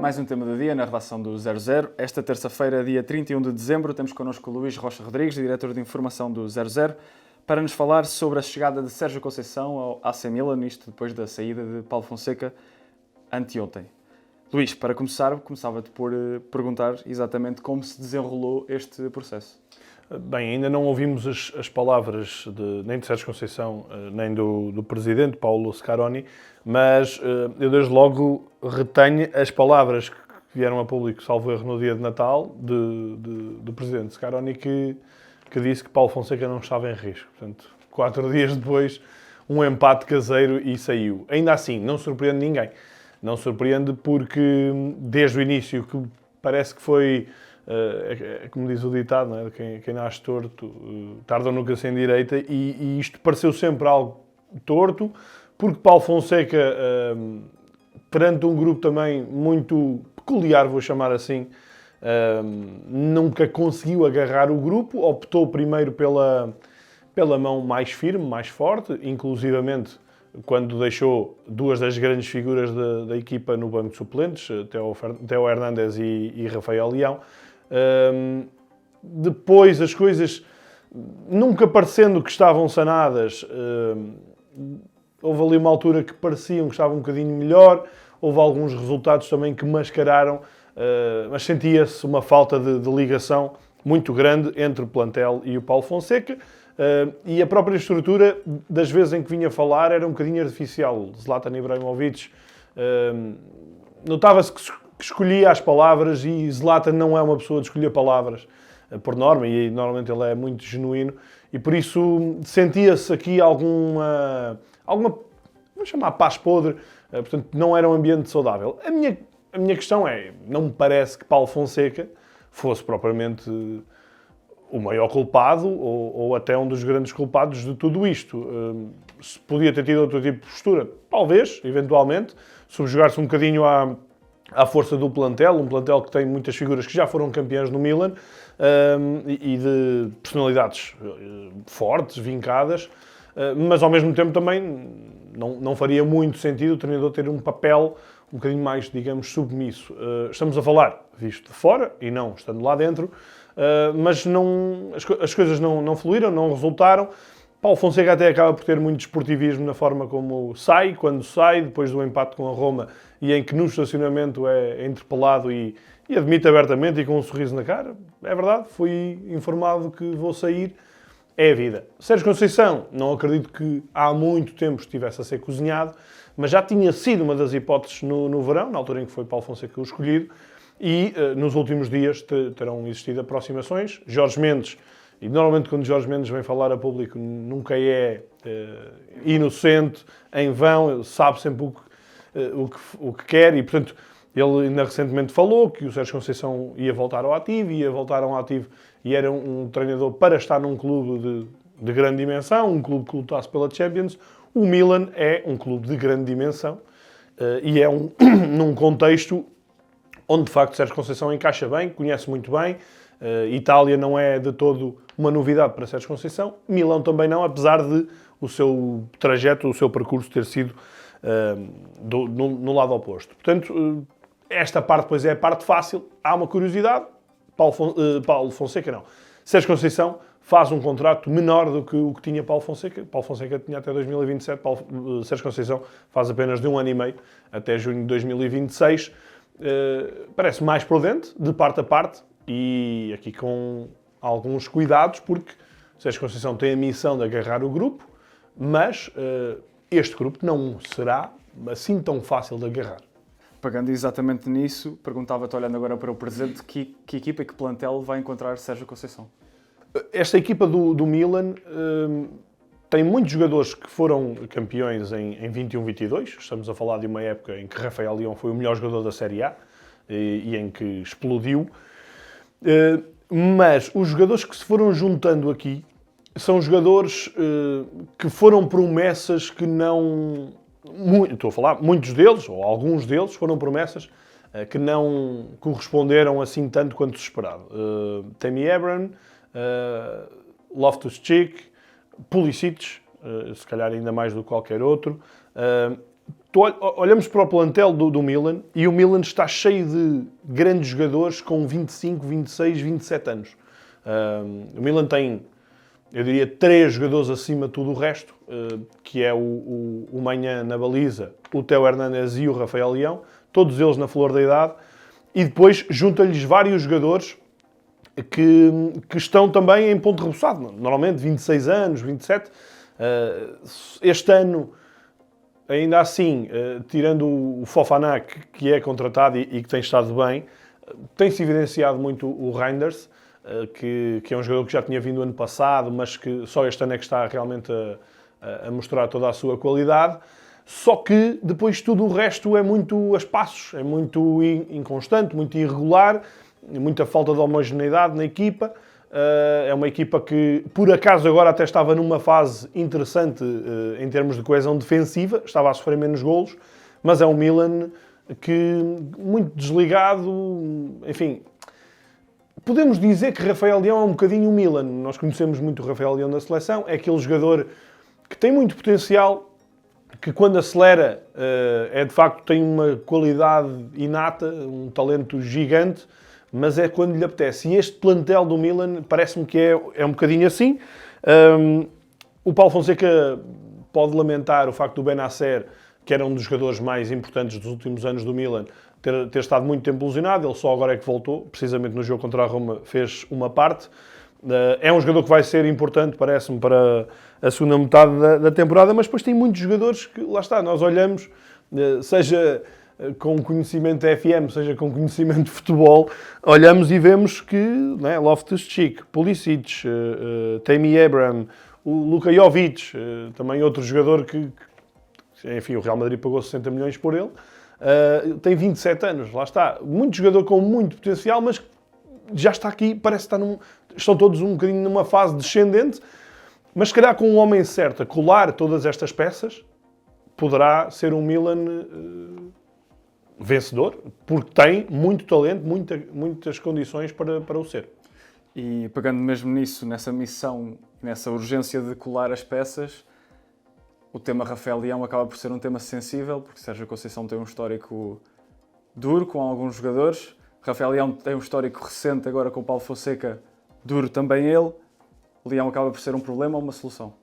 Mais um tema do dia na redação do 00. Esta terça-feira, dia 31 de dezembro, temos connosco o Luís Rocha Rodrigues, diretor de informação do 00, para nos falar sobre a chegada de Sérgio Conceição ao AC Milan, isto depois da saída de Paulo Fonseca anteontem. Luís, para começar, começava-te por perguntar exatamente como se desenrolou este processo. Bem, ainda não ouvimos as palavras nem de Sérgio Conceição, nem do presidente Paulo Scaroni, mas eu desde logo retenho as palavras que vieram a público, salvo erro, no dia de Natal, do presidente Scaroni, que disse que Paulo Fonseca não estava em risco. Portanto, 4 dias depois, um empate caseiro e saiu. Ainda assim, não surpreende ninguém. Não surpreende porque, desde o início, que parece que foi... como diz o ditado, não é? Quem nasce torto tarda ou nunca sem direita, e isto pareceu sempre algo torto, porque Paulo Fonseca, perante um grupo também muito peculiar, vou chamar assim, nunca conseguiu agarrar o grupo, optou primeiro pela mão mais firme, mais forte, inclusivamente quando deixou duas das grandes figuras da equipa no banco de suplentes, Theo Hernandes e Rafael Leão. Depois as coisas nunca parecendo que estavam sanadas, houve ali uma altura que pareciam que estava um bocadinho melhor, houve alguns resultados também que mascararam, mas sentia-se uma falta de ligação muito grande entre o plantel e o Paulo Fonseca, e a própria estrutura, das vezes em que vinha falar, era um bocadinho artificial. Zlatan Ibrahimovic, notava-se que escolhia as palavras, e Zlatan não é uma pessoa de escolher palavras por norma, e normalmente ele é muito genuíno, e por isso sentia-se aqui alguma, vamos chamar, paz podre, portanto não era um ambiente saudável. A minha questão é, não me parece que Paulo Fonseca fosse propriamente o maior culpado, ou até um dos grandes culpados de tudo isto. Se podia ter tido outro tipo de postura, talvez, eventualmente, subjugar-se um bocadinho à força do plantel, um plantel que tem muitas figuras que já foram campeãs no Milan, e de personalidades fortes, vincadas, mas ao mesmo tempo também não faria muito sentido o treinador ter um papel um bocadinho mais, digamos, submisso. Estamos a falar visto de fora e não estando lá dentro, mas as coisas não fluíram, não resultaram. Paulo Fonseca até acaba por ter muito desportivismo na forma como sai, quando sai, depois do empate com a Roma, e em que no estacionamento é interpelado e admite abertamente e com um sorriso na cara. É verdade, fui informado que vou sair, é a vida. Sérgio Conceição, não acredito que há muito tempo estivesse a ser cozinhado, mas já tinha sido uma das hipóteses no verão, na altura em que foi Paulo Fonseca o escolhido, e nos últimos dias terão existido aproximações. Jorge Mendes, e normalmente quando Jorge Mendes vem falar a público nunca é inocente, em vão, ele sabe sempre o que quer, e portanto ele ainda recentemente falou que o Sérgio Conceição ia voltar ao ativo, e era um treinador para estar num clube de grande dimensão, um clube que lutasse pela Champions. O Milan é um clube de grande dimensão, e é num contexto onde de facto Sérgio Conceição encaixa bem, conhece muito bem. Itália não é de todo uma novidade para Sérgio Conceição, Milão também não, apesar de o seu trajeto, o seu percurso ter sido no lado oposto. Portanto, esta parte depois é a parte fácil. Há uma curiosidade, Paulo Fonseca não. Sérgio Conceição faz um contrato menor do que o que tinha Paulo Fonseca. Paulo Fonseca tinha até 2027, Sérgio Conceição faz apenas de 1 ano e meio, até junho de 2026. Parece mais prudente, de parte a parte, e aqui com alguns cuidados, porque Sérgio Conceição tem a missão de agarrar o grupo, mas este grupo não será assim tão fácil de agarrar. Pegando exatamente nisso, perguntava-te, olhando agora para o presente, que equipa e que plantel vai encontrar Sérgio Conceição? Esta equipa do Milan tem muitos jogadores que foram campeões em 21-22. Estamos a falar de uma época em que Rafael Leão foi o melhor jogador da Série A e em que explodiu. Mas os jogadores que se foram juntando aqui são jogadores que foram promessas que não... Estou a falar, muitos deles, ou alguns deles, foram promessas que não corresponderam assim tanto quanto se esperava. Tammy Abraham, Loftus-Cheek, Pulisic, se calhar ainda mais do que qualquer outro. olhamos para o plantel do Milan e o Milan está cheio de grandes jogadores com 25, 26, 27 anos. O Milan tem, eu diria, 3 jogadores acima de tudo o resto, que é o Maignan na baliza, o Theo Hernandes e o Rafael Leão, todos eles na flor da idade, e depois junta-lhes vários jogadores que estão também em ponto rebuçado, normalmente 26 anos, 27. Este ano, ainda assim, tirando o Fofana, que é contratado e que tem estado bem, tem-se evidenciado muito o Reinders, que é um jogador que já tinha vindo ano passado, mas que só este ano é que está realmente a mostrar toda a sua qualidade. Só que depois tudo o resto é muito a espaços, é muito inconstante, muito irregular, muita falta de homogeneidade na equipa. É uma equipa que, por acaso, agora até estava numa fase interessante em termos de coesão defensiva, estava a sofrer menos golos, mas é um Milan que, muito desligado, enfim. Podemos dizer que Rafael Leão é um bocadinho o Milan. Nós conhecemos muito o Rafael Leão da seleção, é aquele jogador que tem muito potencial, que quando acelera, de facto tem uma qualidade inata, um talento gigante, mas é quando lhe apetece. E este plantel do Milan parece-me que é um bocadinho assim. O Paulo Fonseca pode lamentar o facto do Benacer, que era um dos jogadores mais importantes dos últimos anos do Milan, ter estado muito tempo lesionado. Ele só agora é que voltou, precisamente no jogo contra a Roma, fez uma parte. É um jogador que vai ser importante, parece-me, para a segunda metade da temporada, mas depois tem muitos jogadores que, lá está, nós olhamos, seja com conhecimento de FM, seja com conhecimento de futebol, olhamos e vemos que, né, Loftus-Cheek, Pulisic, Tammy Abraham, o Luka Jovic, também outro jogador que, enfim, o Real Madrid pagou 60 milhões por ele, tem 27 anos, lá está. Muito jogador com muito potencial, mas já está aqui, parece que estão todos um bocadinho numa fase descendente, mas se calhar com um homem certo a colar todas estas peças, poderá ser um Milan vencedor, porque tem muito talento, muitas condições para o ser. E pegando mesmo nisso, nessa missão, nessa urgência de colar as peças, o tema Rafael Leão acaba por ser um tema sensível, porque Sérgio Conceição tem um histórico duro com alguns jogadores. Rafael Leão tem um histórico recente agora com o Paulo Fonseca, duro também ele. Leão acaba por ser um problema ou uma solução?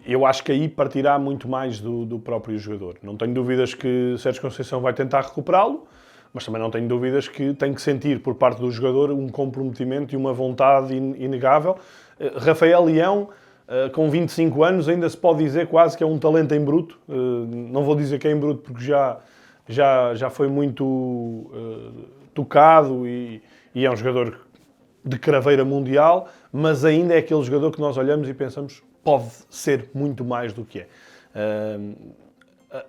Eu acho que aí partirá muito mais do próprio jogador. Não tenho dúvidas que Sérgio Conceição vai tentar recuperá-lo, mas também não tenho dúvidas que tem que sentir por parte do jogador um comprometimento e uma vontade inegável. Rafael Leão, com 25 anos, ainda se pode dizer quase que é um talento em bruto. Não vou dizer que é em bruto porque já foi muito tocado e é um jogador de craveira mundial, mas ainda é aquele jogador que nós olhamos e pensamos pode ser muito mais do que é.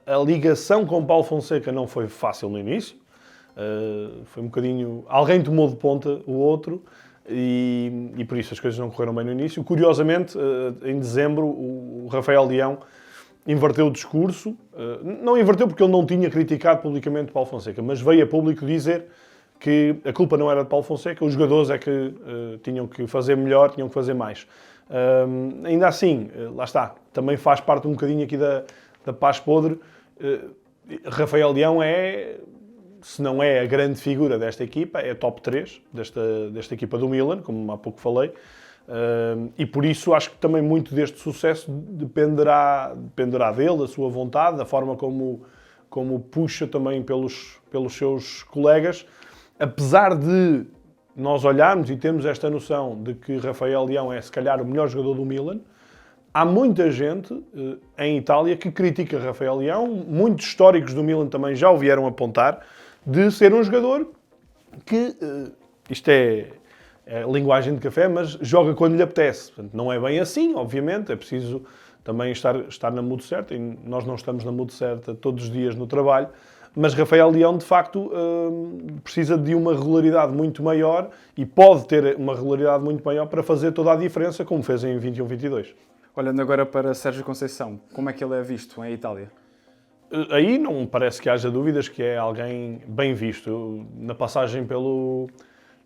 A ligação com Paulo Fonseca não foi fácil no início. Foi um bocadinho... Alguém tomou de ponta o outro e por isso as coisas não correram bem no início. Curiosamente, em dezembro, o Rafael Leão inverteu o discurso. Não inverteu porque ele não tinha criticado publicamente Paulo Fonseca, mas veio a público dizer que a culpa não era de Paulo Fonseca, os jogadores é que tinham que fazer melhor, tinham que fazer mais. Ainda assim, lá está, também faz parte um bocadinho aqui da paz podre. Rafael Leão é, se não é a grande figura desta equipa, é top 3 desta equipa do Milan, como há pouco falei. E por isso acho que também muito deste sucesso dependerá dele, da sua vontade, da forma como puxa também pelos seus colegas. Apesar de nós olharmos e temos esta noção de que Rafael Leão é se calhar o melhor jogador do Milan, há muita gente em Itália que critica Rafael Leão, muitos históricos do Milan também já o vieram apontar, de ser um jogador que, isto é linguagem de café, mas joga quando lhe apetece. Portanto, não é bem assim, obviamente, é preciso também estar na mood certa, e nós não estamos na mood certa todos os dias no trabalho, mas Rafael Leão, de facto, precisa de uma regularidade muito maior e pode ter uma regularidade muito maior para fazer toda a diferença, como fez em 21-22. Olhando agora para Sérgio Conceição, como é que ele é visto em Itália? Aí não parece que haja dúvidas que é alguém bem visto. Na passagem pelo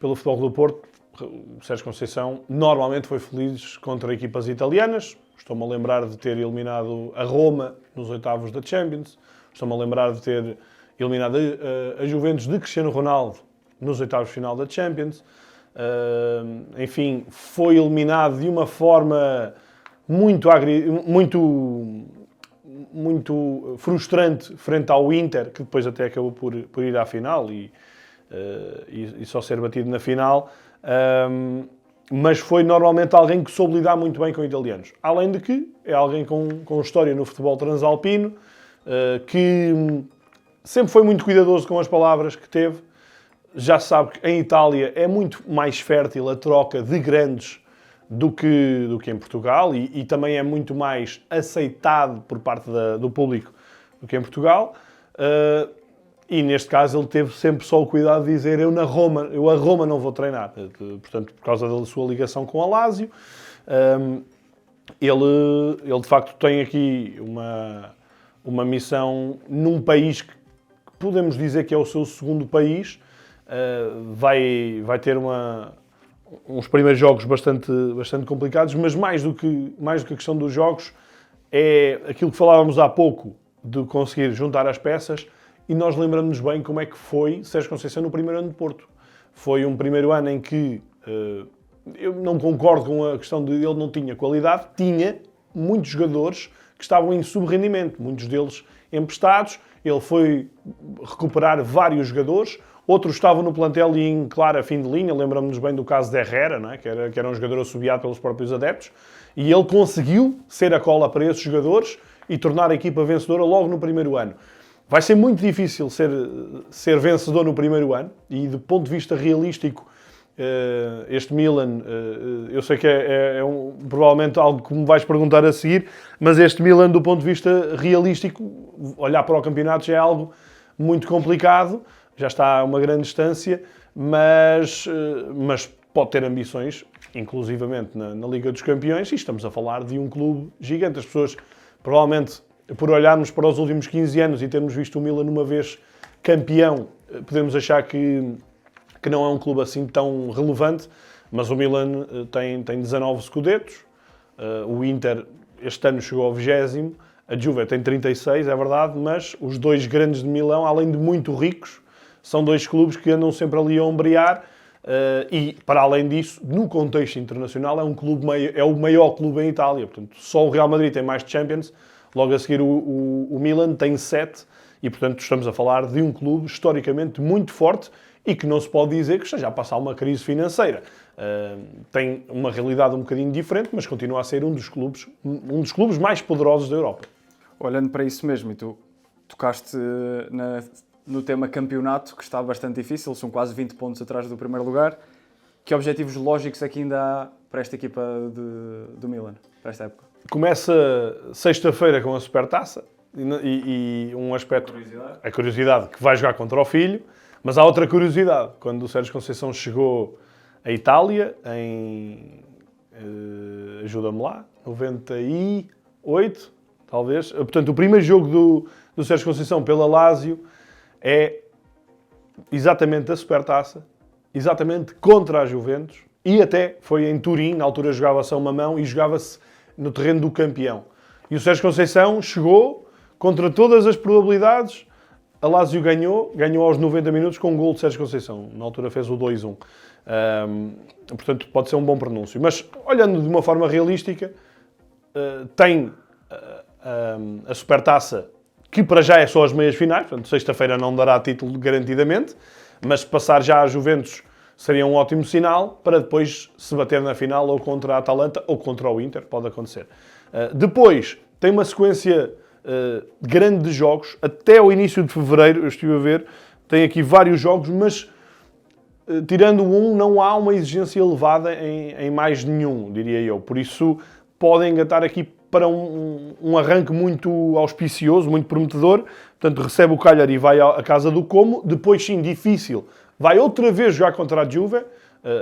Futebol do Porto, o Sérgio Conceição normalmente foi feliz contra equipas italianas, Estou-me a lembrar de ter eliminado a Roma nos oitavos da Champions. Estou-me a lembrar de ter eliminado a Juventus de Cristiano Ronaldo nos oitavos de final da Champions. Enfim, foi eliminado de uma forma muito frustrante frente ao Inter, que depois até acabou por ir à final e só ser batido na final. Mas foi normalmente alguém que soube lidar muito bem com italianos. Além de que é alguém com história no futebol transalpino, que sempre foi muito cuidadoso com as palavras que teve. Já se sabe que em Itália é muito mais fértil a troca de grandes do que em Portugal e também é muito mais aceitado por parte do público do que em Portugal. E neste caso ele teve sempre só o cuidado de dizer eu a Roma não vou treinar. Portanto, por causa da sua ligação com a Lazio. Ele de facto tem aqui uma missão num país que podemos dizer que é o seu segundo país. Vai ter uns primeiros jogos bastante complicados, mas mais do que a questão dos jogos é aquilo que falávamos há pouco de conseguir juntar as peças. E nós lembramos-nos bem como é que foi Sérgio Conceição no primeiro ano de Porto. Foi um primeiro ano em que eu não concordo com a questão de ele não tinha qualidade, tinha muitos jogadores que estavam em subrendimento, muitos deles emprestados. Ele foi recuperar vários jogadores, outros estavam no plantel e em clara fim de linha. Lembramos-nos bem do caso de Herrera, não é? que era um jogador assobiado pelos próprios adeptos, e ele conseguiu ser a cola para esses jogadores e tornar a equipa vencedora logo no primeiro ano. Vai ser muito difícil ser vencedor no primeiro ano e, do ponto de vista realístico, este Milan, eu sei que é provavelmente algo que me vais perguntar a seguir, mas este Milan, do ponto de vista realístico, olhar para o campeonato já é algo muito complicado, já está a uma grande distância, mas pode ter ambições, inclusivamente na Liga dos Campeões, e estamos a falar de um clube gigante. As pessoas, provavelmente, por olharmos para os últimos 15 anos e termos visto o Milan uma vez campeão, podemos achar que não é um clube assim tão relevante, mas o Milan tem 19 scudetos, o Inter este ano chegou ao 20º, a Juve tem 36, é verdade, mas os dois grandes de Milão, além de muito ricos, são dois clubes que andam sempre ali a ombrear e, para além disso, no contexto internacional, é o maior clube em Itália. Portanto, só o Real Madrid tem mais Champions. Logo a seguir o Milan tem 7 e, portanto, estamos a falar de um clube historicamente muito forte e que não se pode dizer que esteja a passar uma crise financeira. Tem uma realidade um bocadinho diferente, mas continua a ser um dos clubes mais poderosos da Europa. Olhando para isso mesmo, e tu tocaste no tema campeonato, que está bastante difícil, são quase 20 pontos atrás do primeiro lugar. Que objetivos lógicos é que ainda há para esta equipa do Milan, para esta época? Começa sexta-feira com a Supertaça e um aspecto, a curiosidade, que vai jogar contra o filho, mas há outra curiosidade. Quando o Sérgio Conceição chegou à Itália, ajuda-me lá, 98, talvez. Portanto, o primeiro jogo do Sérgio Conceição pela Lazio é exatamente a Supertaça, exatamente contra a Juventus, e até foi em Turim, na altura jogava-se a uma mão e jogava-se no terreno do campeão. E o Sérgio Conceição chegou, contra todas as probabilidades, a Lazio ganhou aos 90 minutos com um gol de Sérgio Conceição. Na altura fez o 2-1. Portanto, pode ser um bom pronúncio. Mas, olhando de uma forma realística, tem a Supertaça, que para já é só as meias finais. Portanto, sexta-feira não dará título garantidamente, mas passar já a Juventus seria um ótimo sinal para depois se bater na final ou contra a Atalanta ou contra o Inter, pode acontecer. Depois tem uma sequência grande de jogos, até o início de fevereiro, eu estive a ver, tem aqui vários jogos, mas tirando um, não há uma exigência elevada em mais nenhum, diria eu. Por isso, podem engatar aqui para um arranque muito auspicioso, muito prometedor. Portanto, recebe o Cagliari e vai à casa do Como. Depois, sim, difícil. Vai outra vez jogar contra a Juve,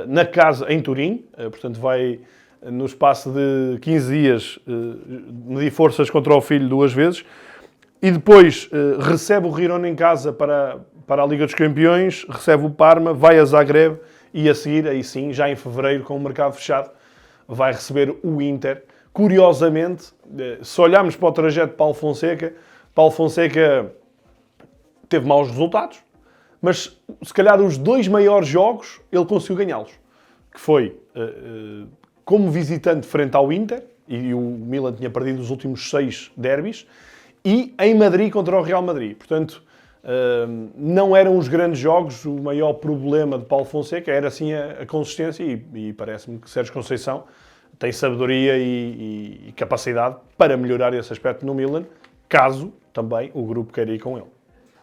na casa, em Turim. Portanto, vai, no espaço de 15 dias, medir forças contra o filho 2 vezes. E depois recebe o Girona em casa para a Liga dos Campeões, recebe o Parma, vai a Zagreb e a seguir, aí sim, já em fevereiro, com o mercado fechado, vai receber o Inter, curiosamente, se olharmos para o trajeto de Paulo Fonseca teve maus resultados, mas se calhar os 2 maiores jogos ele conseguiu ganhá-los. Que foi como visitante frente ao Inter, e o Milan tinha perdido os últimos 6 derbys, e em Madrid contra o Real Madrid. Portanto, não eram os grandes jogos, o maior problema de Paulo Fonseca era sim a consistência e parece-me que Sérgio Conceição tem sabedoria e capacidade para melhorar esse aspecto no Milan, caso também o grupo queira ir com ele.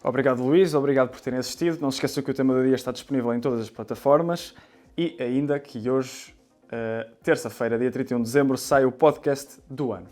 Obrigado, Luís. Obrigado por terem assistido. Não se esqueçam que o tema do dia está disponível em todas as plataformas e ainda que hoje, terça-feira, dia 31 de dezembro, sai o podcast do ano.